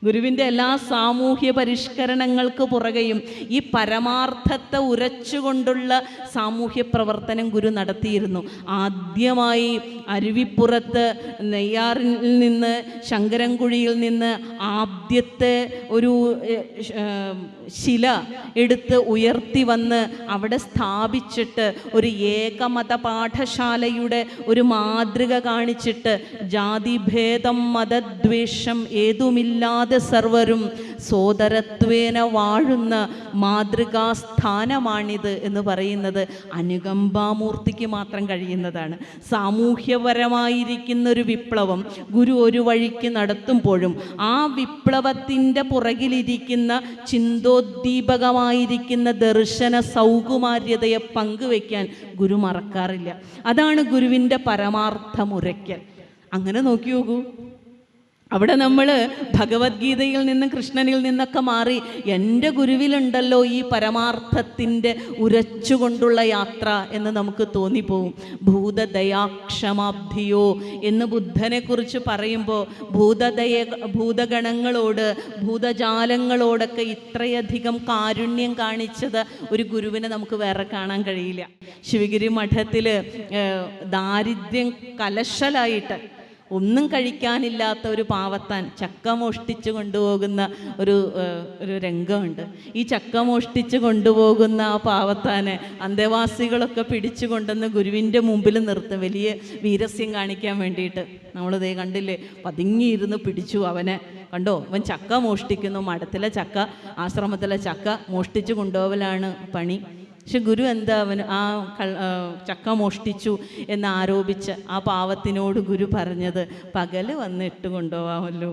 ഗുരുവിൻ്റെ എല്ലാ സാമൂഹ്യ പരിഷ്കരണങ്ങൾക്ക് പുറകെയും ഈ പരമാർത്ഥത്തെ ഉരച്ചുകൊണ്ടുള്ള സാമൂഹ്യ പ്രവർത്തനം ഗുരു നടത്തിയിരുന്നു. ആദ്യമായി അരുവിപ്പുറത്ത് നെയ്യാറിൽ നിന്ന്, ശങ്കരൻകുഴിയിൽ നിന്ന് ആദ്യത്തെ ഒരു ശില എടുത്ത് ഉയർത്തി വന്ന് അവിടെ സ്ഥാപിച്ചിട്ട് ഒരു ഏകമത പാഠശാലയുടെ ഒരു മാതൃക കാണിച്ചിട്ട് ജാതിഭേദം മതദ്വേഷം ഏതുമില്ലാതെ സർവരും സോദരത്വേന വാഴുന്ന മാതൃകാസ്ഥാനമാണിത് എന്ന് പറയുന്നത് അനുകമ്പാമൂർത്തിക്ക് മാത്രം കഴിയുന്നതാണ്. സാമൂഹ്യപരമായിരിക്കുന്ന ഒരു വിപ്ലവം ഗുരു ഒരു വഴിക്ക് നടത്തുമ്പോഴും ആ വിപ്ലവത്തിൻ്റെ പുറകിലിരിക്കുന്ന ചിന്തോദ്ദീപകമായിരിക്കുന്ന ദർശന സൗകുമാര്യതയെ പങ്കുവെക്കാൻ ഗുരു മറക്കാറില്ല. അതാണ് ഗുരുവിൻ്റെ പരമാർത്ഥമുരയ്ക്കൽ. അങ്ങനെ നോക്കി നോക്കൂ, അവിടെ നമ്മൾ ഭഗവത്ഗീതയിൽ നിന്ന് കൃഷ്ണനിൽ നിന്നൊക്കെ മാറി എൻ്റെ ഗുരുവിലുണ്ടല്ലോ ഈ പരമാർത്ഥത്തിൻ്റെ ഉരച്ചുകൊണ്ടുള്ള യാത്ര എന്ന് നമുക്ക് തോന്നിപ്പോവും. ഭൂതദയാക്ഷമാബ്ധിയോ എന്ന് ബുദ്ധനെക്കുറിച്ച് പറയുമ്പോൾ ഭൂതഗണങ്ങളോട് ഭൂതജാലങ്ങളോടൊക്കെ ഇത്രയധികം കാരുണ്യം കാണിച്ചത് ഒരു ഗുരുവിനെ നമുക്ക് വേറെ കാണാൻ കഴിയില്ല. ശിവഗിരി മഠത്തിൽ ദാരിദ്ര്യം കലശലായിട്ട് ഒന്നും കഴിക്കാനില്ലാത്ത ഒരു പാവത്താൻ ചക്ക മോഷ്ടിച്ച് കൊണ്ടുപോകുന്ന ഒരു രംഗമുണ്ട്. ഈ ചക്ക മോഷ്ടിച്ച് കൊണ്ടുപോകുന്ന ആ പാവത്താനെ അന്തേവാസികളൊക്കെ പിടിച്ചു കൊണ്ടുവന്ന് ഗുരുവിൻ്റെ മുമ്പിൽ നിർത്തും, വലിയ വീരസ്യം കാണിക്കാൻ വേണ്ടിയിട്ട്. നമ്മളിതേ കണ്ടില്ലേ, പതുങ്ങിയിരുന്ന് പിടിച്ചു അവനെ. കണ്ടോ, അവൻ ചക്ക മോഷ്ടിക്കുന്നു, മഠത്തിലെ ചക്ക, ആശ്രമത്തിലെ ചക്ക മോഷ്ടിച്ച് കൊണ്ടുപോകലാണ് പണി. പക്ഷെ ഗുരു എന്താ അവന് ആ ചക്ക മോഷ്ടിച്ചു എന്ന് ആരോപിച്ച് ആ പാവത്തിനോട് ഗുരു പറഞ്ഞത്, പകല് വന്ന് ഇട്ട് കൊണ്ടുപോകാമല്ലോ,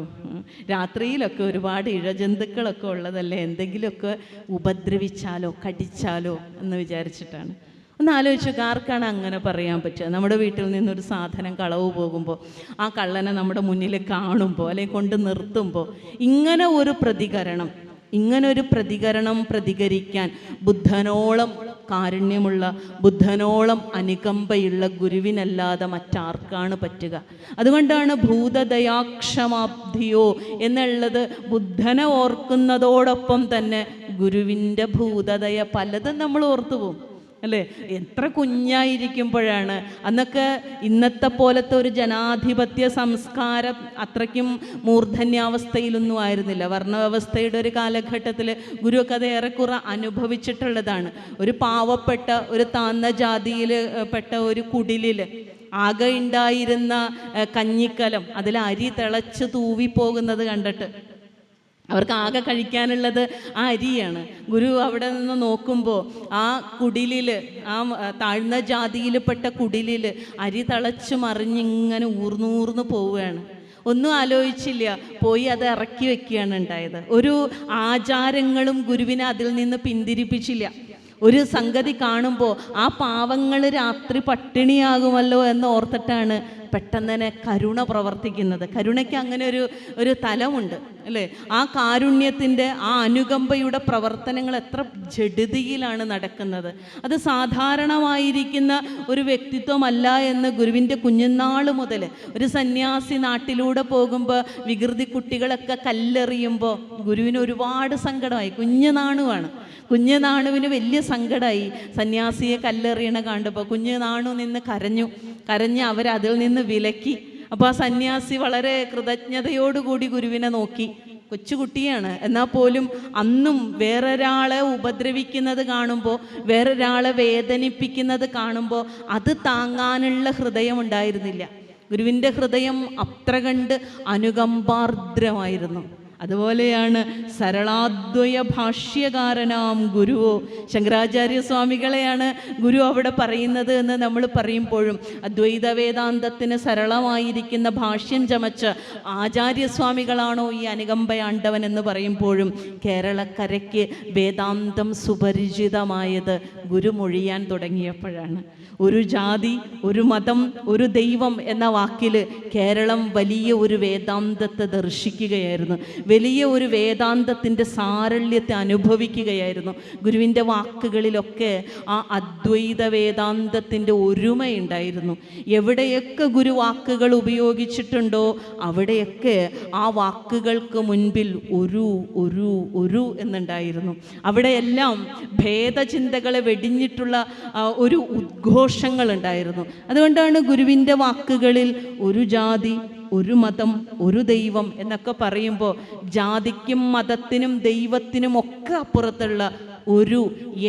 രാത്രിയിലൊക്കെ ഒരുപാട് ഇഴജന്തുക്കളൊക്കെ ഉള്ളതല്ലേ, എന്തെങ്കിലുമൊക്കെ ഉപദ്രവിച്ചാലോ കടിച്ചാലോ എന്ന് വിചാരിച്ചിട്ടാണ്. ഒന്ന് ആലോചിച്ചു, ആർക്കാണ് അങ്ങനെ പറയാൻ പറ്റുക? നമ്മുടെ വീട്ടിൽ നിന്നൊരു സാധനം കളവ് പോകുമ്പോൾ ആ കള്ളനെ നമ്മുടെ മുന്നിൽ കാണുമ്പോൾ അല്ലെങ്കിൽ കൊണ്ട് നിർത്തുമ്പോൾ ഇങ്ങനെ ഒരു പ്രതികരണം പ്രതികരിക്കാൻ ബുദ്ധനോളം കാരുണ്യമുള്ള, ബുദ്ധനോളം അനുകമ്പയുള്ള ഗുരുവിനല്ലാതെ മറ്റാർക്കാണ് പറ്റുക? അതുകൊണ്ടാണ് ഭൂതദയാക്ഷമാബ്ധിയോ എന്നുള്ളത് ബുദ്ധനെ ഓർക്കുന്നതോടൊപ്പം തന്നെ ഗുരുവിൻ്റെ ഭൂതദയ പലതും നമ്മൾ ഓർത്തു പോകും അല്ലേ? എത്ര കുഞ്ഞായിരിക്കുമ്പോഴാണ് അന്നൊക്കെ ഇന്നത്തെ പോലത്തെ ഒരു ജനാധിപത്യ സംസ്കാരം അത്രയ്ക്കും മൂർധന്യാവസ്ഥയിലൊന്നും ആയിരുന്നില്ല. വർണ്ണവ്യവസ്ഥയുടെ ഒരു കാലഘട്ടത്തിൽ ഗുരുവൊക്കെ അത് ഏറെക്കുറെ അനുഭവിച്ചിട്ടുള്ളതാണ്. ഒരു പാവപ്പെട്ട ഒരു താഴ്ന്ന ജാതിയിൽ പെട്ട ഒരു കുടിലിൽ ആകെ ഉണ്ടായിരുന്ന കഞ്ഞിക്കലം, അതിൽ അരി തിളച്ച് തൂവിപ്പോകുന്നത് കണ്ടിട്ട് അവർക്ക് ആകെ കഴിക്കാനുള്ളത് ആ അരിയാണ്. ഗുരു അവിടെ നിന്ന് നോക്കുമ്പോൾ ആ കുടിലിൽ, ആ താഴ്ന്ന ജാതിയിൽപ്പെട്ട കുടിലിൽ അരി തിളച്ച് മറിഞ്ഞിങ്ങനെ ഊർന്നൂർന്ന് പോവുകയാണ്. ഒന്നും ആലോചിച്ചില്ല, പോയി അത് ഇറക്കി വെക്കുകയാണ് ഉണ്ടായത്. ഒരു ആചാരങ്ങളും ഗുരുവിനെ അതിൽ നിന്ന് പിന്തിരിപ്പിച്ചില്ല. ഒരു സംഗതി കാണുമ്പോൾ ആ പാവങ്ങൾ രാത്രി പട്ടിണിയാകുമല്ലോ എന്ന് ഓർത്തിട്ടാണ് പെട്ടെന്ന് തന്നെ കരുണ പ്രവർത്തിക്കുന്നത്. കരുണയ്ക്ക് അങ്ങനെ ഒരു തലമുണ്ട് അല്ലേ? ആ കാരുണ്യത്തിൻ്റെ, ആ അനുകമ്പയുടെ പ്രവർത്തനങ്ങൾ എത്ര ജഡിതിയിലാണ് നടക്കുന്നത്. അത് സാധാരണമായിരിക്കുന്ന ഒരു വ്യക്തിത്വമല്ല എന്ന് ഗുരുവിൻ്റെ കുഞ്ഞുനാൾ മുതൽ, ഒരു സന്യാസി നാട്ടിലൂടെ പോകുമ്പോൾ വികൃതി കുട്ടികളൊക്കെ കല്ലെറിയുമ്പോൾ ഗുരുവിന് ഒരുപാട് സങ്കടമായി. കുഞ്ഞുനാണുവിന് വലിയ സങ്കടമായി സന്യാസിയെ കല്ലെറിയണ കണ്ടപ്പോൾ. കുഞ്ഞുനാണു നിന്ന് കരഞ്ഞ് അവരതിൽ നിന്ന് വിലക്കി. അപ്പോൾ ആ സന്യാസി വളരെ കൃതജ്ഞതയോടുകൂടി ഗുരുവിനെ നോക്കി. കൊച്ചുകുട്ടിയാണ്, എന്നാൽ പോലും അന്നും വേറൊരാളെ ഉപദ്രവിക്കുന്നത് കാണുമ്പോൾ, വേറൊരാളെ വേദനിപ്പിക്കുന്നത് കാണുമ്പോൾ അത് താങ്ങാനുള്ള ഹൃദയം ഉണ്ടായിരുന്നില്ല. ഗുരുവിൻ്റെ ഹൃദയം അത്ര കണ്ട് അനുകമ്പാർദ്രമായിരുന്നു. അതുപോലെയാണ് സരളാദ്വയ ഭാഷ്യകാരനാം ഗുരുവോ, ശങ്കരാചാര്യസ്വാമികളെയാണ് ഗുരു അവിടെ പറയുന്നത് എന്ന് നമ്മൾ പറയുമ്പോഴും അദ്വൈത വേദാന്തത്തിന് സരളമായിരിക്കുന്ന ഭാഷ്യം ചമച്ച ആചാര്യസ്വാമികളാണോ ഈ അനുകമ്പയാണ്ടവൻ എന്ന് പറയുമ്പോഴും കേരളക്കരയ്ക്ക് വേദാന്തം സുപരിചിതമായത് ഗുരു മൊഴിയാൻ തുടങ്ങിയപ്പോഴാണ്. ഒരു ജാതി, ഒരു മതം, ഒരു ദൈവം എന്ന വാക്കിൽ കേരളം വലിയ ഒരു വേദാന്തത്തെ ദർശിക്കുകയായിരുന്നു. വലിയ ഒരു വേദാന്തത്തിൻ്റെ സാരള്യത്തെ അനുഭവിക്കുകയായിരുന്നു. ഗുരുവിൻ്റെ വാക്കുകളിലൊക്കെ ആ അദ്വൈത വേദാന്തത്തിൻ്റെ ഒരുമയുണ്ടായിരുന്നു. എവിടെയൊക്കെ ഗുരു വാക്കുകൾ ഉപയോഗിച്ചിട്ടുണ്ടോ അവിടെയൊക്കെ ആ വാക്കുകൾക്ക് മുൻപിൽ ഒരു എന്നുണ്ടായിരുന്നു. അവിടെയെല്ലാം ഭേദചിന്തകളെ വെടിഞ്ഞിട്ടുള്ള ഒരു ഉദ്ഘോഷങ്ങളുണ്ടായിരുന്നു. അതുകൊണ്ടാണ് ഗുരുവിൻ്റെ വാക്കുകളിൽ ഒരു ജാതി, ഒരു മതം, ഒരു ദൈവം എന്നൊക്കെ പറയുമ്പോൾ ജാതിക്കും മതത്തിനും ദൈവത്തിനും ഒക്കെ അപ്പുറത്തുള്ള ഒരു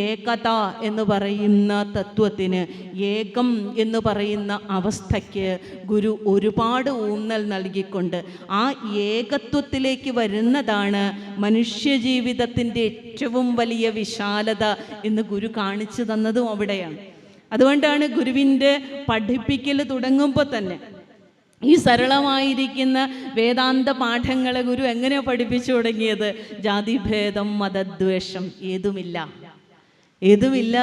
ഏകത എന്ന് പറയുന്ന തത്വത്തിന്, ഏകം എന്ന് പറയുന്ന അവസ്ഥയ്ക്ക് ഗുരു ഒരുപാട് ഊന്നൽ നൽകിക്കൊണ്ട് ആ ഏകത്വത്തിലേക്ക് വരുന്നതാണ് മനുഷ്യജീവിതത്തിൻ്റെ ഏറ്റവും വലിയ വിശാലത എന്ന് ഗുരു കാണിച്ചു തന്നതും അവിടെയാണ്. അതുകൊണ്ടാണ് ഗുരുവിൻ്റെ പഠിപ്പിക്കൽ തുടങ്ങുമ്പോൾ തന്നെ ഈ സരളമായിരിക്കുന്ന വേദാന്ത പാഠങ്ങളെ ഗുരു എങ്ങനെയാണ് പഠിപ്പിച്ചു തുടങ്ങിയത്? ജാതിഭേദം, മതദ്വേഷം ഏതുമില്ല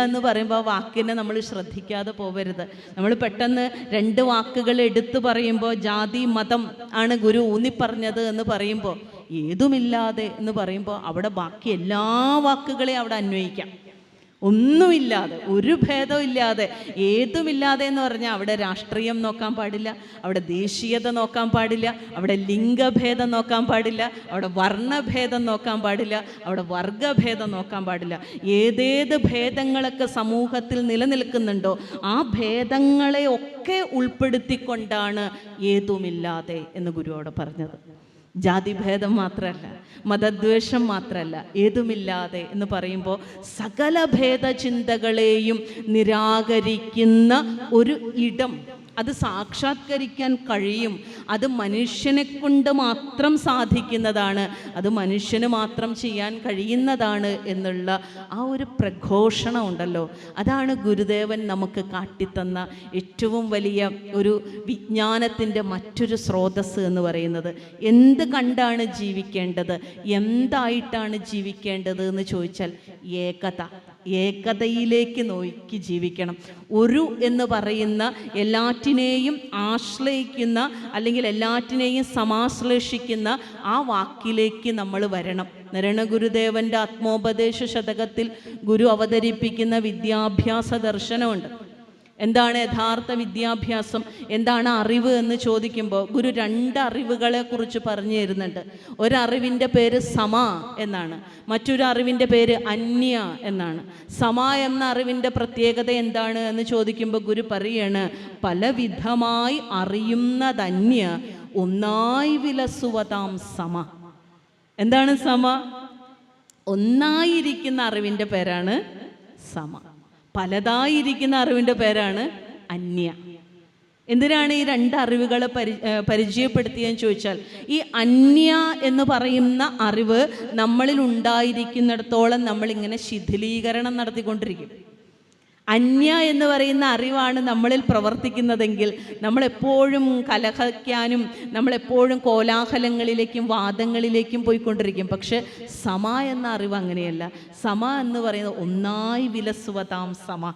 എന്ന് പറയുമ്പോൾ ആ വാക്കിനെ നമ്മൾ ശ്രദ്ധിക്കാതെ പോകരുത്. നമ്മൾ പെട്ടെന്ന് രണ്ട് വാക്കുകൾ എടുത്തു പറയുമ്പോൾ ജാതി മതം ആണ് ഗുരു ഊന്നിപ്പറഞ്ഞത് എന്ന് പറയുമ്പോൾ ഏതുമില്ലാതെ എന്ന് പറയുമ്പോൾ അവിടെ ബാക്കി എല്ലാ വാക്കുകളെയും അവിടെ അന്വയിക്കാം. ഒന്നുമില്ലാതെ, ഒരു ഭേദമില്ലാതെ, ഏതുമില്ലാതെ എന്ന് പറഞ്ഞാൽ അവിടെ രാഷ്ട്രീയം നോക്കാൻ പാടില്ല, അവിടെ ദേശീയത നോക്കാൻ പാടില്ല, അവിടെ ലിംഗഭേദം നോക്കാൻ പാടില്ല, അവിടെ വർണ്ണഭേദം നോക്കാൻ പാടില്ല, അവിടെ വർഗഭേദം നോക്കാൻ പാടില്ല. ഏതേത് ഭേദങ്ങളൊക്കെ സമൂഹത്തിൽ നിലനിൽക്കുന്നുണ്ടോ ആ ഭേദങ്ങളെ ഒക്കെ ഉൾപ്പെടുത്തിക്കൊണ്ടാണ് ഏതുമില്ലാതെ എന്ന് ഗുരുവോട് പറഞ്ഞത്. ജാതിഭേദം മാത്രമല്ല, മതദ്വേഷം മാത്രമല്ല, ഏതുമില്ലാതെ എന്ന് പറയുമ്പോൾ സകല ഭേദചിന്തകളെയും നിരാകരിക്കുന്ന ഒരു ഇടം, അത് സാക്ഷാത്കരിക്കാൻ കഴിയും. അത് മനുഷ്യനെ കൊണ്ട് മാത്രം സാധിക്കുന്നതാണ്, അത് മനുഷ്യന് മാത്രം ചെയ്യാൻ കഴിയുന്നതാണ് എന്നുള്ള ആ ഒരു പ്രഘോഷണം ഉണ്ടല്ലോ, അതാണ് ഗുരുദേവൻ നമുക്ക് കാട്ടിത്തന്ന ഏറ്റവും വലിയ ഒരു വിജ്ഞാനത്തിൻ്റെ മറ്റൊരു സ്രോതസ്സ് എന്ന് പറയുന്നത്. എന്ത് കണ്ടാണ് ജീവിക്കേണ്ടത്, എന്തായിട്ടാണ് ജീവിക്കേണ്ടത് എന്ന് ചോദിച്ചാൽ ഏകതയിലേക്ക് നോക്കി ജീവിക്കണം. ഒരു എന്ന് പറയുന്ന എല്ലാറ്റിനെയും ആശ്രയിക്കുന്ന അല്ലെങ്കിൽ എല്ലാറ്റിനെയും സമാശ്ലേഷിക്കുന്ന ആ വാക്കിലേക്ക് നമ്മൾ വരണം. നാരായണ ഗുരുദേവൻ്റെ ആത്മോപദേശ ശതകത്തിൽ ഗുരു അവതരിപ്പിക്കുന്ന വിദ്യാഭ്യാസ ദർശനമുണ്ട്. എന്താണ് യഥാർത്ഥ വിദ്യാഭ്യാസം, എന്താണ് അറിവ് എന്ന് ചോദിക്കുമ്പോൾ ഗുരു രണ്ട് അറിവുകളെ കുറിച്ച് പറഞ്ഞു തരുന്നുണ്ട്. ഒരറിവിൻ്റെ പേര് സമ എന്നാണ്, മറ്റൊരു അറിവിൻ്റെ പേര് അന്യ എന്നാണ്. സമ എന്ന അറിവിൻ്റെ പ്രത്യേകത എന്താണ് എന്ന് ചോദിക്കുമ്പോൾ ഗുരു പറയാണ്, പലവിധമായി അറിയുന്നതന്യ ഒന്നായി വിലസുവതാം സമ. എന്താണ് സമ? ഒന്നായിരിക്കുന്ന അറിവിൻ്റെ പേരാണ് സമ, പലതായിരിക്കുന്ന അറിവിൻ്റെ പേരാണ് അന്യ. എന്തിനാണ് ഈ രണ്ട് അറിവുകളെ പരിചയപ്പെടുത്തിയെന്ന് ചോദിച്ചാൽ, ഈ അന്യ എന്ന് പറയുന്ന അറിവ് നമ്മളിൽ ഉണ്ടായിരിക്കുന്നിടത്തോളം നമ്മളിങ്ങനെ ശിഥിലീകരണം നടത്തിക്കൊണ്ടിരിക്കും. അന്യ എന്ന് പറയുന്ന അറിവാണ് നമ്മളിൽ പ്രവർത്തിക്കുന്നതെങ്കിൽ നമ്മളെപ്പോഴും കലഹിക്കാനും നമ്മളെപ്പോഴും കോലാഹലങ്ങളിലേക്കും വാദങ്ങളിലേക്കും പോയിക്കൊണ്ടിരിക്കും. പക്ഷെ സമ എന്ന അറിവ് അങ്ങനെയല്ല. സമ എന്ന് പറയുന്നത് ഒന്നായി വിലസുവതാം സമ.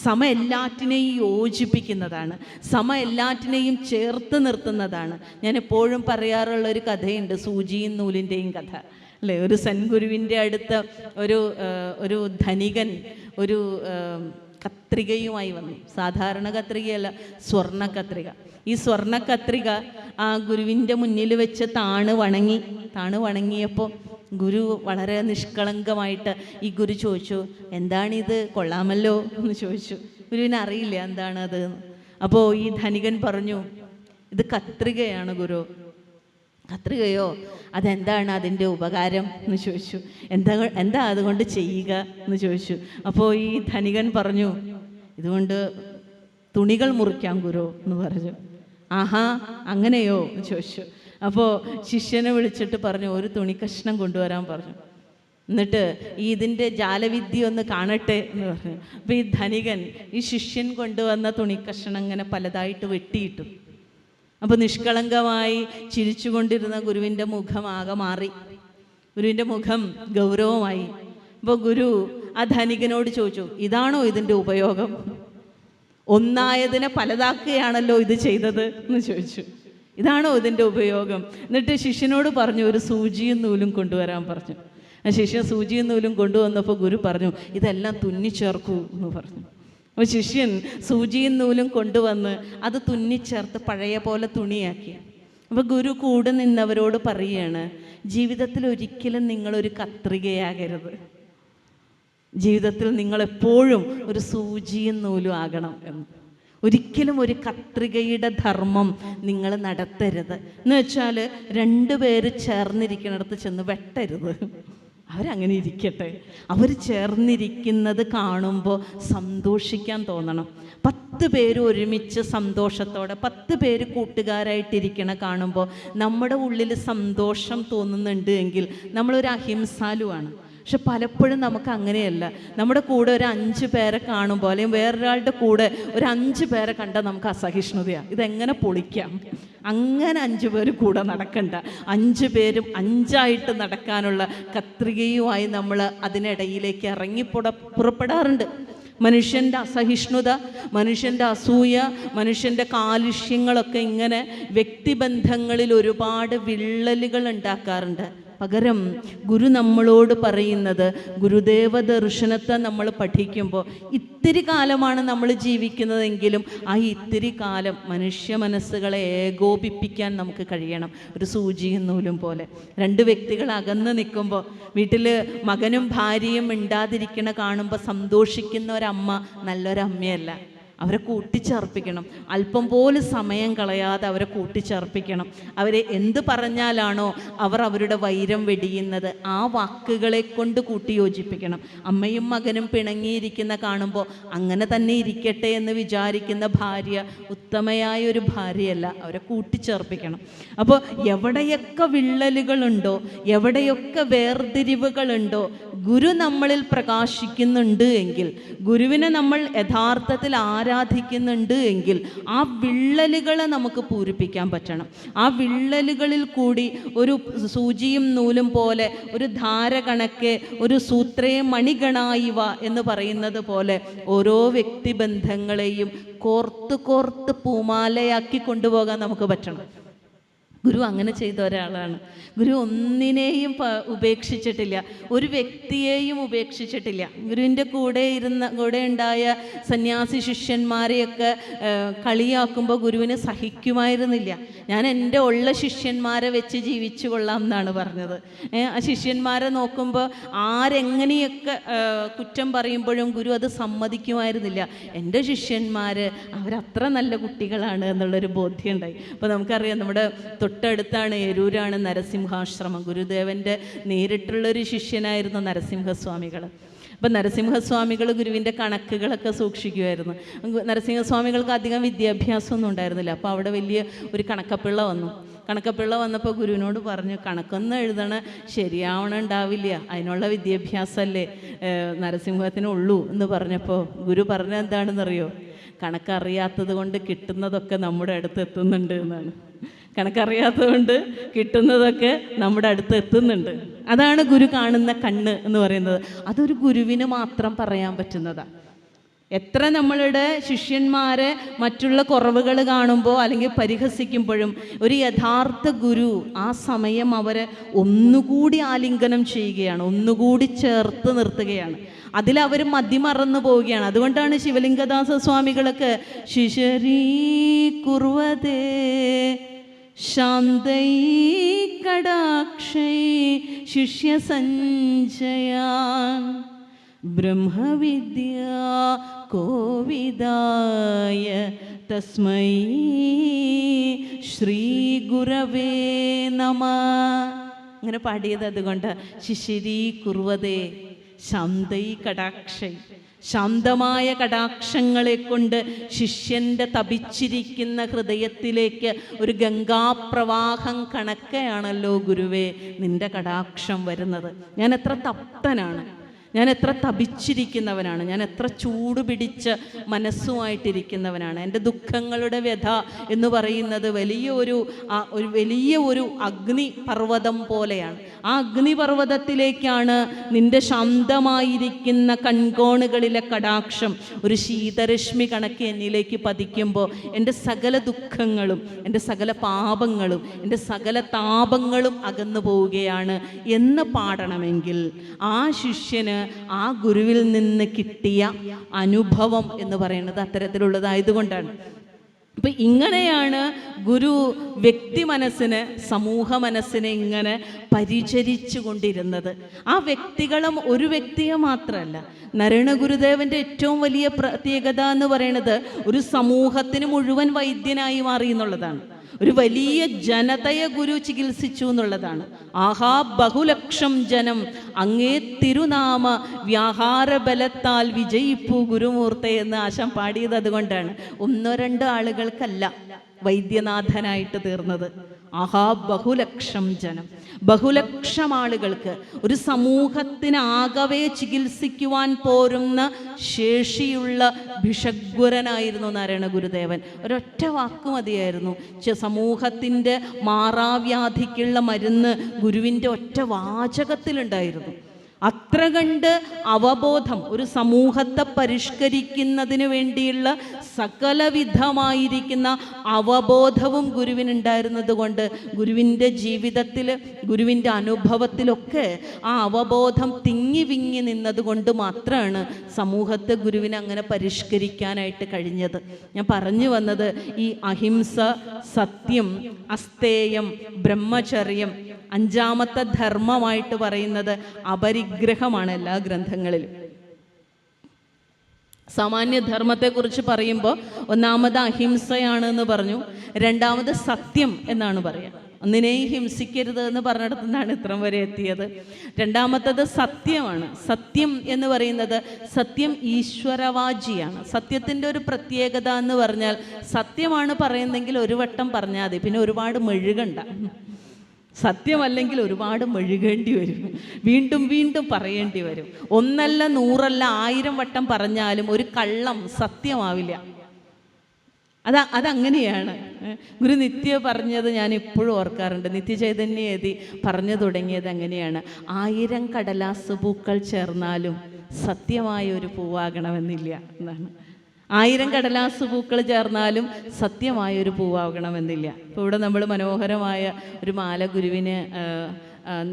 സമ എല്ലാറ്റിനെയും യോജിപ്പിക്കുന്നതാണ്, സമ എല്ലാറ്റിനെയും ചേർത്ത് നിർത്തുന്നതാണ്. ഞാൻ എപ്പോഴും പറയാറുള്ളൊരു കഥയുണ്ട്, സൂചിയും നൂലിൻ്റെയും കഥ അല്ലേ. ഒരു സൻഗുരുവിൻ്റെ അടുത്ത് ഒരു ധനികൻ ഒരു കത്രികയുമായി വന്നു. സാധാരണ കത്രികയല്ല, സ്വർണ്ണ കത്രിക. ഈ സ്വർണ്ണ കത്രിക ആ ഗുരുവിൻ്റെ മുന്നിൽ വെച്ച് താണ് വണങ്ങിയപ്പോൾ ഗുരു വളരെ നിഷ്കളങ്കമായിട്ട് ഈ ഗുരു ചോദിച്ചു, എന്താണിത്, കൊള്ളാമല്ലോ എന്ന് ചോദിച്ചു. ഗുരുവിന് അറിയില്ല എന്താണത്. അപ്പോൾ ഈ ധനികൻ പറഞ്ഞു, ഇത് കത്രികയാണ് ഗുരു. കത്രികയോ? അതെന്താണ് അതിൻ്റെ ഉപകാരം എന്ന് ചോദിച്ചു. എന്താ അതുകൊണ്ട് ചെയ്യുക എന്ന് ചോദിച്ചു. അപ്പോൾ ഈ ധനികൻ പറഞ്ഞു, ഇതുകൊണ്ട് തുണികൾ മുറിക്കാം ഗുരു എന്ന് പറഞ്ഞു. ആഹാ, അങ്ങനെയോ എന്ന് ചോദിച്ചു. അപ്പോൾ ശിഷ്യനെ വിളിച്ചിട്ട് പറഞ്ഞു, ഒരു തുണിക്കഷ്ണം കൊണ്ടുവരാൻ പറഞ്ഞു. എന്നിട്ട് ഇതിൻ്റെ ജാലവിദ്യ ഒന്ന് കാണട്ടെ എന്ന് പറഞ്ഞു. അപ്പോൾ ഈ ധനികൻ ഈ ശിഷ്യൻ കൊണ്ടുവന്ന തുണിക്കഷ്ണം ഇങ്ങനെ പലതായിട്ട് വെട്ടിയിട്ടു. അപ്പോൾ നിഷ്കളങ്കമായി ചിരിച്ചുകൊണ്ടിരുന്ന ഗുരുവിൻ്റെ മുഖം ആകെ മാറി, ഗുരുവിൻ്റെ മുഖം ഗൗരവമായി. അപ്പോൾ ഗുരു ആ ധനികനോട് ചോദിച്ചു, ഇതാണോ ഇതിൻ്റെ ഉപയോഗം? ഒന്നായതിനെ പലതാക്കുകയാണല്ലോ ഇത് ചെയ്തത് എന്ന് ചോദിച്ചു. ഇതാണോ ഇതിൻ്റെ ഉപയോഗം? എന്നിട്ട് ശിഷ്യനോട് പറഞ്ഞു, ഒരു സൂചിയും നൂലും കൊണ്ടുവരാൻ പറഞ്ഞു. ആ ശിഷ്യൻ സൂചിയും നൂലും കൊണ്ടുവന്നപ്പോൾ ഗുരു പറഞ്ഞു, ഇതെല്ലാം തുന്നിച്ചേർക്കൂ എന്ന് പറഞ്ഞു. അപ്പോൾ ശിഷ്യൻ സൂചിയും നൂലും കൊണ്ടുവന്ന് അത് തുന്നിച്ചേർത്ത് പഴയ പോലെ തുണിയാക്കി. അപ്പോൾ ഗുരു കൂടെ നിന്നവരോട് പറയുകയാണ്, ജീവിതത്തിൽ ഒരിക്കലും നിങ്ങളൊരു കത്രികയാകരുത്. ജീവിതത്തിൽ നിങ്ങളെപ്പോഴും ഒരു സൂചിയും നൂലും ആകണം എന്ന്. ഒരിക്കലും ഒരു കത്രികയുടെ ധർമ്മം നിങ്ങൾ നടത്തരുത്. എന്ന് വെച്ചാൽ രണ്ടുപേര് ചേർന്നിരിക്കുന്നിടത്ത് ചെന്ന് വെട്ടരുത്. അവരങ്ങനെ ഇരിക്കട്ടെ. അവർ ചേർന്നിരിക്കുന്നത് കാണുമ്പോൾ സന്തോഷിക്കാൻ തോന്നണം. 10 പേര് ഒരുമിച്ച് സന്തോഷത്തോടെ 10 പേര് കൂട്ടുകാരായിട്ടിരിക്കണ കാണുമ്പോൾ നമ്മുടെ ഉള്ളിൽ സന്തോഷം തോന്നുന്നുണ്ട് എങ്കിൽ നമ്മളൊരു അഹിംസാലുവാണ്. പക്ഷെ പലപ്പോഴും നമുക്ക് അങ്ങനെയല്ല. നമ്മുടെ കൂടെ ഒരു 5 പേരെ കാണുമ്പോൾ അല്ലെങ്കിൽ വേറൊരാളുടെ കൂടെ ഒരു 5 പേരെ കണ്ടാൽ നമുക്ക് അസഹിഷ്ണുതയാണ്. ഇതെങ്ങനെ പൊളിക്കാം? അങ്ങനെ 5 പേര് കൂടെ നടക്കണ്ട. 5 പേരും 5ആയിട്ട് നടക്കാനുള്ള കത്രികയുമായി നമ്മൾ അതിനിടയിലേക്ക് പുറപ്പെടാറുണ്ട്. മനുഷ്യൻ്റെ അസഹിഷ്ണുത, മനുഷ്യൻ്റെ അസൂയ, മനുഷ്യൻ്റെ കാലുഷ്യങ്ങളൊക്കെ ഇങ്ങനെ വ്യക്തിബന്ധങ്ങളിൽ ഒരുപാട് വിള്ളലുകൾ ഉണ്ടാക്കാറുണ്ട്. പകരം ഗുരു നമ്മളോട് പറയുന്നത്, ഗുരുദേവ ദർശനത്തെ നമ്മൾ പഠിക്കുമ്പോൾ ഇത്തിരി കാലമാണ് നമ്മൾ ജീവിക്കുന്നതെങ്കിലും ആ ഇത്തിരി കാലം മനുഷ്യ മനസ്സുകളെ ഏകോപിപ്പിക്കാൻ നമുക്ക് കഴിയണം. ഒരു സൂചിയും നൂലും പോലെ 2 വ്യക്തികൾ അകന്ന് നിൽക്കുമ്പോൾ, വീട്ടിൽ മകനും ഭാര്യയും മിണ്ടാതിരിക്കണ കാണുമ്പോൾ സന്തോഷിക്കുന്ന ഒരമ്മ നല്ലൊരമ്മയല്ല. അവരെ കൂട്ടിച്ചേർപ്പിക്കണം. അല്പം പോലും സമയം കളയാതെ അവരെ കൂട്ടിച്ചേർപ്പിക്കണം. അവരെ എന്ത് പറഞ്ഞാലാണോ അവർ അവരുടെ വൈരം വെടിയുന്നത്, ആ വാക്കുകളെ കൊണ്ട് കൂട്ടി യോജിപ്പിക്കണം. അമ്മയും മകനും പിണങ്ങിയിരിക്കുന്ന കാണുമ്പോൾ അങ്ങനെ തന്നെ ഇരിക്കട്ടെ എന്ന് വിചാരിക്കുന്ന ഭാര്യ ഉത്തമയായ ഒരു ഭാര്യയല്ല. അവരെ കൂട്ടിച്ചേർപ്പിക്കണം. അപ്പോൾ എവിടെയൊക്കെ വിള്ളലുകളുണ്ടോ, എവിടെയൊക്കെ വേർതിരിവുകളുണ്ടോ, ഗുരു നമ്മളിൽ പ്രകാശിക്കുന്നുണ്ട് എങ്കിൽ, ഗുരുവിനെ നമ്മൾ യഥാർത്ഥത്തിൽ ആരാധിക്കുന്നുണ്ട് എങ്കിൽ ആ വിള്ളലുകളെ നമുക്ക് പൂരിപ്പിക്കാൻ പറ്റണം. ആ വിള്ളലുകളിൽ കൂടി ഒരു സൂചിയും നൂലും പോലെ, ഒരു ധാര കണക്കെ, ഒരു സൂത്രേ മണിഗണായിവ എന്ന് പറയുന്നത് പോലെ ഓരോ വ്യക്തിബന്ധങ്ങളെയും കോർത്ത് പൂമാലയാക്കി കൊണ്ടുപോകാൻ നമുക്ക് പറ്റണം. ഗുരു അങ്ങനെ ചെയ്ത ഒരാളാണ്. ഗുരു ഒന്നിനെയും ഉപേക്ഷിച്ചിട്ടില്ല, ഒരു വ്യക്തിയെയും ഉപേക്ഷിച്ചിട്ടില്ല. ഗുരുവിൻ്റെ കൂടെ ഉണ്ടായ സന്യാസി ശിഷ്യന്മാരെയൊക്കെ കളിയാക്കുമ്പോൾ ഗുരുവിന് സഹിക്കുമായിരുന്നില്ല. ഞാൻ എൻ്റെ ഉള്ള ശിഷ്യന്മാരെ വെച്ച് ജീവിച്ചു കൊള്ളാം എന്നാണ് പറഞ്ഞത്. ആ ശിഷ്യന്മാരെ നോക്കുമ്പോൾ ആരെങ്ങനെയൊക്കെ കുറ്റം പറയുമ്പോഴും ഗുരു അത് സമ്മതിക്കുമായിരുന്നില്ല. എൻ്റെ ശിഷ്യന്മാർ അവരത്ര നല്ല കുട്ടികളാണ് എന്നുള്ളൊരു ബോധ്യം ഉണ്ടായി. അപ്പോൾ നമുക്കറിയാം, നമ്മുടെ തൊട്ടടുത്താണ്, എരൂരാണ് നരസിംഹാശ്രമം. ഗുരുദേവൻ്റെ നേരിട്ടുള്ളൊരു ശിഷ്യനായിരുന്നു നരസിംഹസ്വാമികൾ. അപ്പം നരസിംഹസ്വാമികൾ ഗുരുവിൻ്റെ കണക്കുകളൊക്കെ സൂക്ഷിക്കുമായിരുന്നു. നരസിംഹസ്വാമികൾക്ക് അധികം വിദ്യാഭ്യാസമൊന്നും ഉണ്ടായിരുന്നില്ല. അപ്പോൾ അവിടെ വലിയ ഒരു കണക്കപ്പിള്ള വന്നപ്പോൾ ഗുരുവിനോട് പറഞ്ഞു, കണക്കൊന്നും എഴുതണ ശരിയാവണുണ്ടാവില്ല, അതിനുള്ള വിദ്യാഭ്യാസമല്ലേ നരസിംഹത്തിനുള്ളൂ എന്ന് പറഞ്ഞപ്പോൾ ഗുരു പറഞ്ഞത് എന്താണെന്നറിയോ? കണക്കറിയാത്തത് കൊണ്ട് കിട്ടുന്നതൊക്കെ നമ്മുടെ അടുത്ത് എത്തുന്നുണ്ട് എന്നാണ്. കണക്കറിയാത്തത് കൊണ്ട് കിട്ടുന്നതൊക്കെ നമ്മുടെ അടുത്ത് എത്തുന്നുണ്ട്. അതാണ് ഗുരു കാണുന്ന കണ്ണ് എന്ന് പറയുന്നത്. അതൊരു ഗുരുവിന് മാത്രം പറയാൻ പറ്റുന്നതാണ്. എത്ര നമ്മളുടെ ശിഷ്യന്മാരെ മറ്റുള്ള കുറവുകൾ കാണുമ്പോൾ അല്ലെങ്കിൽ പരിഹസിക്കുമ്പോഴും ഒരു യഥാർത്ഥ ഗുരു ആ സമയം അവരെ ഒന്നുകൂടി ആലിംഗനം ചെയ്യുകയാണ്, ഒന്നുകൂടി ചേർത്ത് നിർത്തുകയാണ്. അതിലവർ മതിമറന്നു പോവുകയാണ്. അതുകൊണ്ടാണ് ശിവലിംഗദാസ സ്വാമികളൊക്കെ ശിശരീ കുർവതേ ശാന്തൈ കടാക്ഷൈ ശിഷ്യ സഞ്ജയാൻ ബ്രഹ്മവിദ്യാ കോവിദായ തസ്മൈ ശ്രീ ഗുരവേ നമഃ അങ്ങനെ പാടിയത്. അതുകൊണ്ട് ശിശിരീ കുർവതേ ശാന്തൈ കടാക്ഷൈ, ശാന്തമായ കടാക്ഷങ്ങളെ കൊണ്ട് ശിഷ്യൻ്റെ തപിച്ചിരിക്കുന്ന ഹൃദയത്തിലേക്ക് ഒരു ഗംഗാപ്രവാഹം കണക്കെയാണല്ലോ ഗുരുവേ നിൻ്റെ കടാക്ഷം വരുന്നത്. ഞാൻ എത്ര തപ്തനാണ്, ഞാൻ എത്ര തപിച്ചിരിക്കുന്നവനാണ്, ഞാൻ എത്ര ചൂട് പിടിച്ച് മനസ്സുമായിട്ടിരിക്കുന്നവനാണ്. എൻ്റെ ദുഃഖങ്ങളുടെ വ്യഥ എന്ന് പറയുന്നത് വലിയ ഒരു അഗ്നിപർവ്വതം പോലെയാണ്. ആ അഗ്നിപർവ്വതത്തിലേക്കാണ് നിൻ്റെ ശാന്തമായിരിക്കുന്ന കൺകോണുകളിലെ കടാക്ഷം ഒരു ശീതരശ്മി കണക്ക് എന്നിലേക്ക് പതിക്കുമ്പോൾ എൻ്റെ സകല ദുഃഖങ്ങളും, എൻ്റെ സകല പാപങ്ങളും, എൻ്റെ സകല താപങ്ങളും അകന്നു പോവുകയാണ് എന്ന് പാടണമെങ്കിൽ ആ ശിഷ്യന് ആ ഗുരുവിൽ നിന്ന് കിട്ടിയ അനുഭവം എന്ന് പറയുന്നത് അത്തരത്തിലുള്ളതായതുകൊണ്ടാണ്. അപ്പം ഇങ്ങനെയാണ് ഗുരു വ്യക്തി മനസ്സിനെ, സമൂഹ മനസ്സിനെ ഇങ്ങനെ പരിചരിച്ചു കൊണ്ടിരുന്നത്. ആ വ്യക്തികളും ഒരു വ്യക്തിയെ മാത്രമല്ല, നാരായണ ഗുരുദേവൻ്റെ ഏറ്റവും വലിയ പ്രത്യേകത എന്ന് പറയുന്നത് ഒരു സമൂഹത്തിന് മുഴുവൻ വൈദ്യനായി മാറി എന്നുള്ളതാണ്. ഒരു വലിയ ജനതയെ ഗുരു ചികിത്സിച്ചു എന്നുള്ളതാണ്. ആഹാ ബഹുലക്ഷം ജനം അങ്ങേ തിരുനാമ വ്യാഹാരബലത്താൽ വിജയിപ്പു ഗുരുമൂർത്തെ എന്ന് ആശാൻ പാടിയത് അതുകൊണ്ടാണ്. 1-2 ആളുകൾക്കല്ല വൈദ്യനാഥനായിട്ട് തീർന്നത്. ആഹാ ബഹുലക്ഷം ജനം, ബഹുലക്ഷം ആളുകൾക്ക്, ഒരു സമൂഹത്തിനാകവേ ചികിത്സിക്കുവാൻ പോരുന്ന ശേഷിയുള്ള ഭിഷഗ്വരനായിരുന്നു നാരായണ ഗുരുദേവൻ. ഒരൊറ്റ വാക്ക് മതിയായിരുന്നു. സമൂഹത്തിൻ്റെ മാറാവ്യാധിക്കുള്ള മരുന്ന് ഗുരുവിൻ്റെ ഒറ്റ വാചകത്തിലുണ്ടായിരുന്നു. അത്ര കണ്ട് അവബോധം, ഒരു സമൂഹത്തെ പരിഷ്കരിക്കുന്നതിന് വേണ്ടിയുള്ള സകലവിധമായിരിക്കുന്ന അവബോധവും ഗുരുവിനുണ്ടായിരുന്നത് കൊണ്ട് ഗുരുവിൻ്റെ ജീവിതത്തിൽ, ഗുരുവിൻ്റെ അനുഭവത്തിലൊക്കെ ആ അവബോധം തിങ്ങി വിങ്ങി നിന്നതുകൊണ്ട് മാത്രമാണ് സമൂഹത്തെ ഗുരുവിനെ അങ്ങനെ പരിഷ്കരിക്കാനായിട്ട് കഴിഞ്ഞത്. ഞാൻ പറഞ്ഞു വന്നത് ഈ അഹിംസ, സത്യം, അസ്തേയം, ബ്രഹ്മചര്യം, 5ാമത്തെ ധർമ്മമായിട്ട് പറയുന്നത് അപരിഗ്രഹമാണ് എല്ലാ ഗ്രന്ഥങ്ങളിലും. സാമാന്യധർമ്മത്തെക്കുറിച്ച് പറയുമ്പോൾ 1ാമത് അഹിംസയാണ് എന്ന് പറഞ്ഞു, 2ാമത് സത്യം എന്നാണ് പറയുക. ഒന്നിനെയും ഹിംസിക്കരുത് എന്ന് പറഞ്ഞിടത്തു നിന്നാണ് ഇത്രം വരെ എത്തിയത്. 2ാമത്തത് സത്യമാണ്. സത്യം എന്ന് പറയുന്നത്, സത്യം ഈശ്വരവാചിയാണ്. സത്യത്തിൻ്റെ ഒരു പ്രത്യേകത എന്ന് പറഞ്ഞാൽ, സത്യമാണ് പറയുന്നെങ്കിൽ ഒരു വട്ടം പറഞ്ഞാൽ മതി, പിന്നെ ഒരുപാട് മെഴുകണ്ട. സത്യമല്ലെങ്കിൽ ഒരുപാട് മെഴുകേണ്ടി വരും, വീണ്ടും വീണ്ടും പറയേണ്ടി വരും. 1 അല്ല 100 അല്ല 1000 വട്ടം പറഞ്ഞാലും ഒരു കള്ളം സത്യമാവില്ല. അതങ്ങനെയാണ്. ഗുരു നിത്യ പറഞ്ഞത് ഞാൻ ഇപ്പോഴും ഓർക്കാറുണ്ട്. നിത്യചൈതന്യ എഴുതി പറഞ്ഞു തുടങ്ങിയത് അങ്ങനെയാണ്. 1000 കടലാസ് പൂക്കൾ ചേർന്നാലും സത്യമായ ഒരു പൂവാകണമെന്നില്ല എന്നാണ്. 1000 കടലാസ് പൂക്കൾ ചേർന്നാലും സത്യമായൊരു പൂവാകണമെന്നില്ല. ഇപ്പോൾ ഇവിടെ നമ്മൾ മനോഹരമായ ഒരു മാല ഗുരുവിന്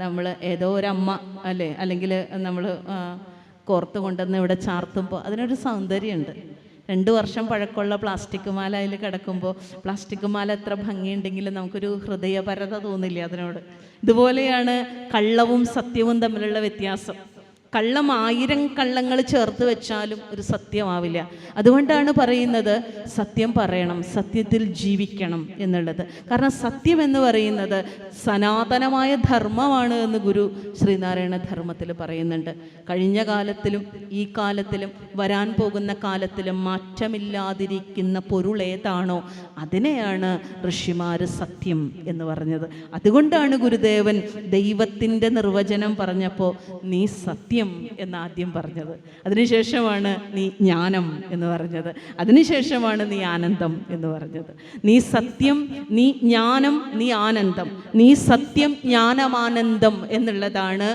നമ്മൾ ഏതോ ഒരമ്മ അല്ലേ, അല്ലെങ്കിൽ നമ്മൾ കോർത്ത് കൊണ്ടുവന്ന് ഇവിടെ ചാർത്തുമ്പോൾ അതിനൊരു സൗന്ദര്യമുണ്ട്. 2 വർഷം പഴക്കമുള്ള പ്ലാസ്റ്റിക് മാല അതിൽ കിടക്കുമ്പോൾ, പ്ലാസ്റ്റിക് മാല എത്ര ഭംഗിയുണ്ടെങ്കിലും നമുക്കൊരു ഹൃദയപരത തോന്നില്ല അതിനോട്. ഇതുപോലെയാണ് കള്ളവും സത്യവും തമ്മിലുള്ള വ്യത്യാസം. കള്ളം 1000 കള്ളങ്ങൾ ചേർത്ത് വെച്ചാലും ഒരു സത്യമാവില്ല. അതുകൊണ്ടാണ് പറയുന്നത് സത്യം പറയണം, സത്യത്തിൽ ജീവിക്കണം എന്നുള്ളത്. കാരണം സത്യം എന്ന് പറയുന്നത് സനാതനമായ ധർമ്മമാണ് എന്ന് ഗുരു ശ്രീനാരായണ ധർമ്മത്തിൽ പറയുന്നുണ്ട്. കഴിഞ്ഞ കാലത്തിലും ഈ കാലത്തിലും വരാൻ പോകുന്ന കാലത്തിലും മാറ്റമില്ലാതിരിക്കുന്ന പൊരുൾ ഏതാണോ അതിനെയാണ് ഋഷിമാർ സത്യം എന്ന് പറഞ്ഞത്. അതുകൊണ്ടാണ് ഗുരുദേവൻ ദൈവത്തിൻ്റെ നിർവചനം പറഞ്ഞപ്പോൾ നീ സത്യം എന്നാദ്യം പറഞ്ഞത്. അതിനുശേഷമാണ് നീ ജ്ഞാനം എന്ന് പറഞ്ഞത്. അതിനുശേഷമാണ് നീ ആനന്ദം എന്ന് പറഞ്ഞത്. നീ സത്യം, നീ ജ്ഞാനം, നീ ആനന്ദം. നീ സത്യം, ജ്ഞാനമാനന്ദം എന്നുള്ളതാണ്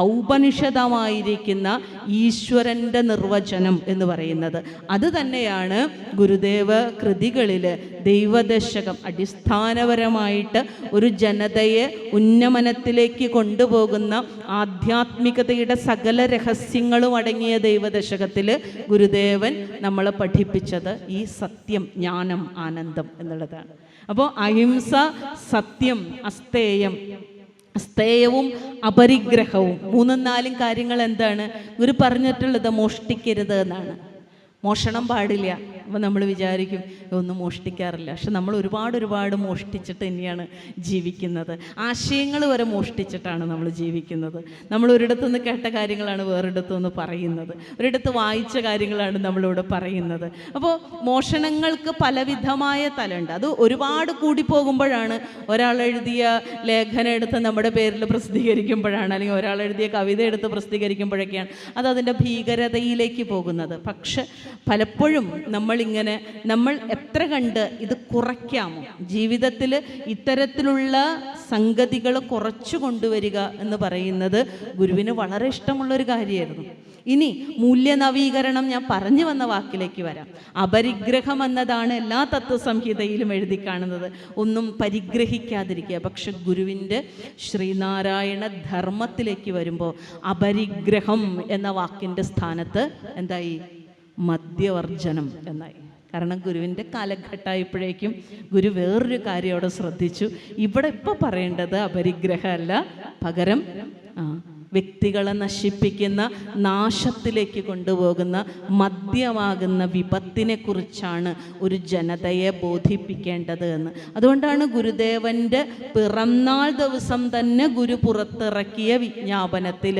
ഔപനിഷദമായിരിക്കുന്ന ഈശ്വരൻ്റെ നിർവചനം എന്ന് പറയുന്നത്. അത് തന്നെയാണ് ഗുരുദേവ കൃതികളിൽ ദൈവദശകം അടിസ്ഥാനപരമായിട്ട് ഒരു ജനതയെ ഉന്നമനത്തിലേക്ക് കൊണ്ടുപോകുന്ന ആധ്യാത്മികതയുടെ സകല രഹസ്യങ്ങളും അടങ്ങിയ ദൈവദശകത്തിൽ ഗുരുദേവൻ നമ്മളെ പഠിപ്പിച്ചത് ഈ സത്യം, ജ്ഞാനം, ആനന്ദം എന്നുള്ളതാണ്. അപ്പോൾ അഹിംസ, സത്യം, അസ്തേയവും അപരിഗ്രഹവും 3-4 കാര്യങ്ങൾ എന്താണ് ഗുരു പറഞ്ഞിട്ടുള്ളത്? മോഷ്ടിക്കരുത് എന്നാണ്. മോഷണം പാടില്ല. അപ്പോൾ നമ്മൾ വിചാരിക്കും ഒന്നും മോഷ്ടിക്കാറില്ല. പക്ഷെ നമ്മൾ ഒരുപാട് മോഷ്ടിച്ചിട്ട് തന്നെയാണ് ജീവിക്കുന്നത്. ആശയങ്ങൾ വരെ മോഷ്ടിച്ചിട്ടാണ് നമ്മൾ ജീവിക്കുന്നത്. നമ്മൾ ഒരിടത്തുനിന്ന് കേട്ട കാര്യങ്ങളാണ് വേറൊരിടത്തുനിന്ന് പറയുന്നത്, ഒരിടത്ത് വായിച്ച കാര്യങ്ങളാണ് നമ്മളിവിടെ പറയുന്നത്. അപ്പോൾ മോഷണങ്ങൾക്ക് പലവിധമായ തലമുണ്ട്. അത് ഒരുപാട് കൂടിപ്പോകുമ്പോഴാണ് ഒരാൾ എഴുതിയ ലേഖനം എടുത്ത് നമ്മുടെ പേരിൽ പ്രസിദ്ധീകരിക്കുമ്പോഴാണ്, അല്ലെങ്കിൽ ഒരാൾ എഴുതിയ കവിത എടുത്ത് പ്രസിദ്ധീകരിക്കുമ്പോഴൊക്കെയാണ് അത് അതിൻ്റെ ഭീകരതയിലേക്ക് പോകുന്നത്. പക്ഷെ പലപ്പോഴും നമ്മൾ എത്ര കണ്ട് ഇത് കുറയ്ക്കാമോ, ജീവിതത്തിൽ ഇത്തരത്തിലുള്ള സംഗതികൾ കുറച്ചു കൊണ്ടുവരിക എന്ന് പറയുന്നത് ഗുരുവിന് വളരെ ഇഷ്ടമുള്ളൊരു കാര്യമായിരുന്നു. ഇനി മൂല്യനവീകരണം, ഞാൻ പറഞ്ഞു വന്ന വാക്കിലേക്ക് വരാം. അപരിഗ്രഹം എന്നതാണ് എല്ലാ തത്വസംഹിതയിലും എഴുതി കാണുന്നത്, ഒന്നും പരിഗ്രഹിക്കാതിരിക്കുക. പക്ഷെ ഗുരുവിൻ്റെ ശ്രീനാരായണ ധർമ്മത്തിലേക്ക് വരുമ്പോൾ അപരിഗ്രഹം എന്ന വാക്കിൻ്റെ സ്ഥാനത്ത് എന്തായി? മദ്യവർജനം എന്നായി. കാരണം ഗുരുവിൻ്റെ കാലഘട്ടമായപ്പോഴേക്കും ഗുരു വേറൊരു കാര്യം അവിടെ ശ്രദ്ധിച്ചു. ഇവിടെ ഇപ്പോൾ പറയേണ്ടത് അപരിഗ്രഹമല്ല, പകരം വ്യക്തികളെ നശിപ്പിക്കുന്ന, നാശത്തിലേക്ക് കൊണ്ടുപോകുന്ന, മദ്യമാകുന്ന വിപത്തിനെ കുറിച്ചാണ് ഒരു ജനതയെ ബോധിപ്പിക്കേണ്ടത് എന്ന്. അതുകൊണ്ടാണ് ഗുരുദേവൻ്റെ പിറന്നാൾ ദിവസം തന്നെ ഗുരു പുറത്തിറക്കിയ വിജ്ഞാപനത്തിൽ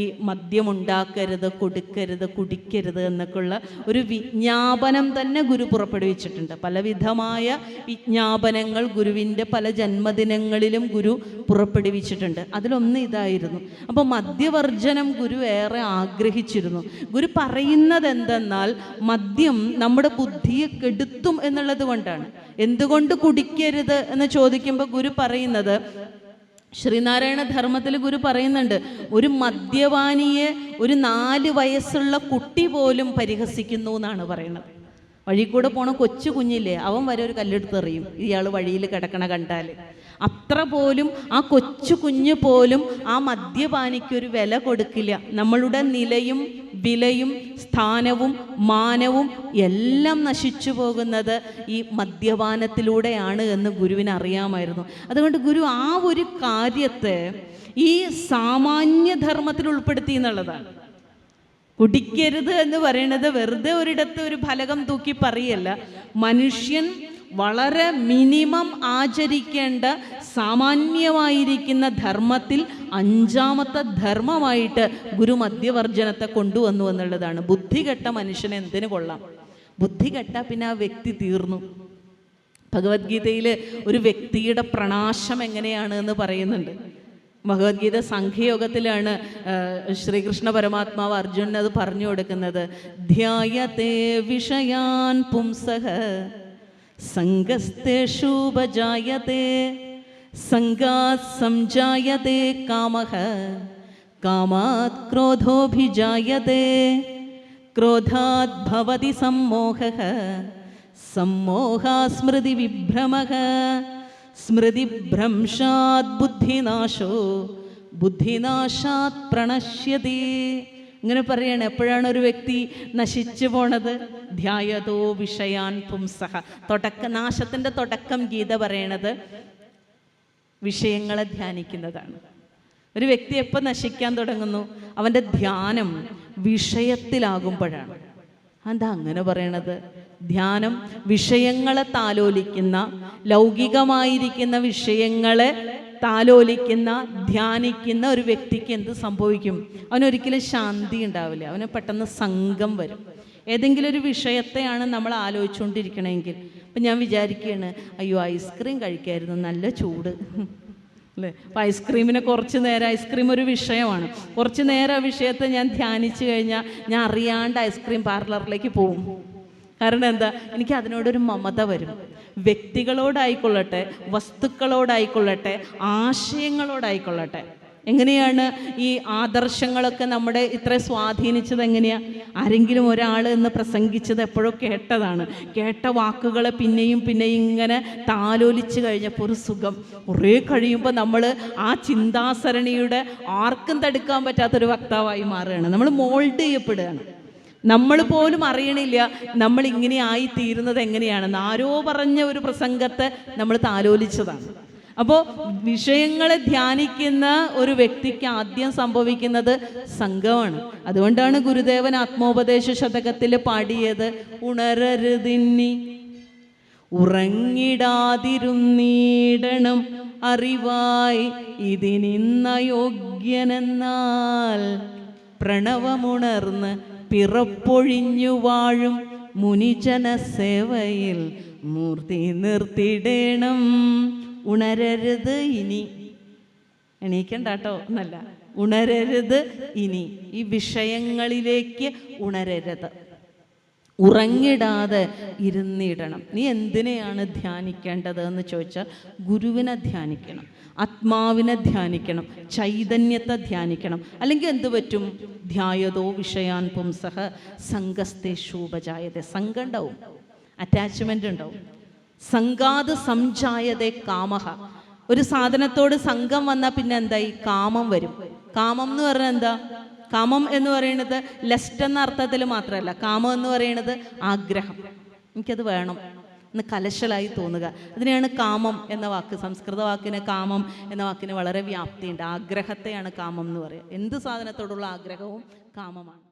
ഈ മദ്യമുണ്ടാക്കരുത്, കൊടുക്കരുത്, കുടിക്കരുത് എന്നൊക്കെയുള്ള ഒരു വിജ്ഞാപനം തന്നെ ഗുരു പുറപ്പെടുവിച്ചിട്ടുണ്ട്. പലവിധമായ വിജ്ഞാപനങ്ങൾ ഗുരുവിൻ്റെ പല ജന്മദിനങ്ങളിലും ഗുരു പുറപ്പെടുവിച്ചിട്ടുണ്ട്. അതിലൊന്ന് ഇതായിരുന്നു. അപ്പോൾ മദ്യവർജനം ഗുരു ഏറെ ആഗ്രഹിച്ചിരുന്നു. ഗുരു പറയുന്നത് എന്തെന്നാൽ മദ്യം നമ്മുടെ ബുദ്ധിയെ കെടുത്തും എന്നുള്ളത് കൊണ്ടാണ്. എന്തുകൊണ്ട് കുടിക്കരുത് എന്ന് ചോദിക്കുമ്പോൾ ഗുരു പറയുന്നത്, ശ്രീനാരായണ ധർമ്മത്തിൽ ഗുരു പറയുന്നുണ്ട്, ഒരു മദ്യപാനിയെ ഒരു 4 വയസ്സുള്ള കുട്ടി പോലും പരിഹസിക്കുന്നു എന്നാണ് പറയുന്നത്. വഴി കൂടെ പോണ കൊച്ചു കുഞ്ഞില്ലേ, അവൻ വരെ ഒരു കല്ലെടുത്തെറിയും ഇയാൾ വഴിയിൽ കിടക്കണ കണ്ടാൽ. അത്ര പോലും ആ കൊച്ചു കുഞ്ഞ് പോലും ആ മദ്യപാനിക്കൊരു വില കൊടുക്കില്ല. നമ്മളുടെ നിലയും വിലയും സ്ഥാനവും മാനവും എല്ലാം നശിച്ചു പോകുന്നത് ഈ മദ്യപാനത്തിലൂടെയാണ് എന്ന് ഗുരുവിന് അറിയാമായിരുന്നു. അതുകൊണ്ട് ഗുരു ആ ഒരു കാര്യത്തെ ഈ സാമാന്യധർമ്മത്തിൽ ഉൾപ്പെടുത്തി എന്നുള്ളതാണ്. കുടിക്കരുത് എന്ന് പറയുന്നത് വെറുതെ ഒരിടത്ത് ഒരു ഫലകം തൂക്കി പറയല്ല. മനുഷ്യൻ വളരെ മിനിമം ആചരിക്കേണ്ട സാമാന്യമായിരിക്കുന്ന ധർമ്മത്തിൽ 5ാമത്തെ ധർമ്മമായിട്ട് ഗുരു മദ്യവർജനത്തെ കൊണ്ടുവന്നു എന്നുള്ളതാണ്. ബുദ്ധികെട്ട മനുഷ്യനെ എന്തിനു കൊള്ളാം? ബുദ്ധികെട്ട പിന്നെ ആ വ്യക്തി തീർന്നു. ഭഗവത്ഗീതയിൽ ഒരു വ്യക്തിയുടെ പ്രണാശം എങ്ങനെയാണ് എന്ന് പറയുന്നുണ്ട്. ഭഗവത്ഗീത സംഖ്യയോഗത്തിലാണ് ശ്രീകൃഷ്ണ പരമാത്മാവ് അർജുനന് അത് പറഞ്ഞു കൊടുക്കുന്നത്. ധ്യായതേ വിഷയാൻ പുംസഃ സംഗസ്തേഷുപജായതേ സംഗാത് സംജായതേ കാമഃ കാമാത് ക്രോധോഭിജായതേ ക്രോധാത് ഭവതി സമ്മോഹഃ സമ്മോഹാത് സ്മൃതി വിഭ്രമഃ സ്മൃതിഭ്രംശാത് ബുദ്ധിനാശോ ബുദ്ധിനാശാത് പ്രണശ്യതി. ഇങ്ങനെ പറയണം. എപ്പോഴാണ് ഒരു വ്യക്തി നശിച്ചു പോണത്? ധ്യായതോ വിഷയാൻ പുംസഃ. നാശത്തിൻ്റെ തുടക്കം ഗീത പറയണത് വിഷയങ്ങളെ ധ്യാനിക്കുന്നതാണ്. ഒരു വ്യക്തി എപ്പോൾ നശിക്കാൻ തുടങ്ങുന്നു? അവൻ്റെ ധ്യാനം വിഷയത്തിലാകുമ്പോഴാണ്. എന്താ അങ്ങനെ പറയണത്? ധ്യാനം വിഷയങ്ങളെ താലോലിക്കുന്ന, ലൗകികമായിരിക്കുന്ന വിഷയങ്ങളെ താലോലിക്കുന്ന, ധ്യാനിക്കുന്ന ഒരു വ്യക്തിക്ക് എന്ത് സംഭവിക്കും? അവനൊരിക്കലും ശാന്തി ഉണ്ടാവില്ല. അവന് പെട്ടെന്ന് സംഘം വരും. ഏതെങ്കിലും ഒരു വിഷയത്തെയാണ് നമ്മൾ ആലോചിച്ചുകൊണ്ടിരിക്കണമെങ്കിൽ, അപ്പം ഞാൻ വിചാരിക്കുകയാണ്, അയ്യോ ഐസ്ക്രീം കഴിക്കായിരുന്നു, നല്ല ചൂട് അല്ലേ. അപ്പം ഐസ്ക്രീമിനെ കുറച്ച് നേരം, ഐസ്ക്രീം ഒരു വിഷയമാണ്, കുറച്ച് നേരം ആ വിഷയത്തെ ഞാൻ ധ്യാനിച്ചു കഴിഞ്ഞാൽ ഞാൻ അറിയാണ്ട് ഐസ്ക്രീം പാർലറിലേക്ക് പോകും. കാരണം എന്താ? എനിക്ക് അതിനോടൊരു മമത വരും. വ്യക്തികളോടായിക്കൊള്ളട്ടെ, വസ്തുക്കളോടായിക്കൊള്ളട്ടെ, ആശയങ്ങളോടായിക്കൊള്ളട്ടെ. എങ്ങനെയാണ് ഈ ആദർശങ്ങളൊക്കെ നമ്മുടെ ഇത്ര സ്വാധീനിച്ചത്? എങ്ങനെയാണ്? ആരെങ്കിലും ഒരാൾ എന്ന് പ്രസംഗിച്ചത് എപ്പോഴോ കേട്ടതാണ്. കേട്ട വാക്കുകളെ പിന്നെയും പിന്നെയും ഇങ്ങനെ താലോലിച്ച് കഴിഞ്ഞപ്പോൾ ഒരു സുഖം. കുറേ കഴിയുമ്പോൾ നമ്മൾ ആ ചിന്താസരണിയുടെ ആർക്കും തടുക്കാൻ പറ്റാത്തൊരു വക്താവായി മാറുകയാണ്. നമ്മൾ മോൾഡ് ചെയ്യപ്പെടുകയാണ്. നമ്മൾ പോലും അറിയണില്ല നമ്മൾ ഇങ്ങനെ ആയിത്തീരുന്നത് എങ്ങനെയാണെന്ന്. ആരോ പറഞ്ഞ ഒരു പ്രസംഗത്തെ നമ്മൾ താലോലിച്ചതാണ്. അപ്പോൾ വിഷയങ്ങളെ ധ്യാനിക്കുന്ന ഒരു വ്യക്തിക്ക് ആദ്യം സംഭവിക്കുന്നത് സംഘമാണ്. അതുകൊണ്ടാണ് ഗുരുദേവൻ ആത്മോപദേശ ശതകത്തിൽ പാടിയത്, ഉണരരുതിന്നി ഉറങ്ങിടാതിരുന്നീടണം അറിവായി ഇതിനിന്നയോഗ്യനെന്നാൽ പ്രണവമുണർന്ന് പിറപ്പൊഴിഞ്ഞു വാഴും മുനിജന സേവയിൽ മൂർത്തി നിർത്തിടേണം. ഉണരരുത് ഇനി, എണീക്കണ്ട കേട്ടോ എന്നല്ല, ഉണരരുത് ഇനി, ഈ വിഷയങ്ങളിലേക്ക് ഉണരരുത്, ഉറങ്ങിടാതെ ഇരുന്നിടണം. നീ എന്തിനെയാണ് ധ്യാനിക്കേണ്ടത് എന്ന് ചോദിച്ചാൽ ഗുരുവിനെ ധ്യാനിക്കണം, ആത്മാവിനെ ധ്യാനിക്കണം, ചൈതന്യത്തെ ധ്യാനിക്കണം. അല്ലെങ്കിൽ എന്ത് പറ്റും? ധ്യായതോ വിഷയാൻ പുംസഹ സംഘസ്തേഷൂപജായതേ. സംഘം ഉണ്ടാവും, അറ്റാച്ച്മെൻ്റ് ഉണ്ടാവും. സംഘാത് സംജായതേ കാമഹ. ഒരു സാധനത്തോട് സംഘം വന്നാൽ പിന്നെ എന്തായി? കാമം വരും. കാമം എന്ന് പറഞ്ഞാൽ എന്താ? കാമം എന്ന് പറയുന്നത് ലസ്റ്റ് എന്ന അർത്ഥത്തിൽ മാത്രമല്ല, കാമം എന്ന് പറയുന്നത് ആഗ്രഹം. എനിക്കത് വേണം എന്ന് കലശലായി തോന്നുക, അതിനെയാണ് കാമം എന്ന വാക്ക്. സംസ്കൃത വാക്കിന് കാമം എന്ന വാക്കിന് വളരെ വ്യാപ്തിയുണ്ട്. ആഗ്രഹത്തെയാണ് കാമം എന്ന് പറയുക. എന്ത് സാധനത്തോടുള്ള ആഗ്രഹവും കാമമാണ്.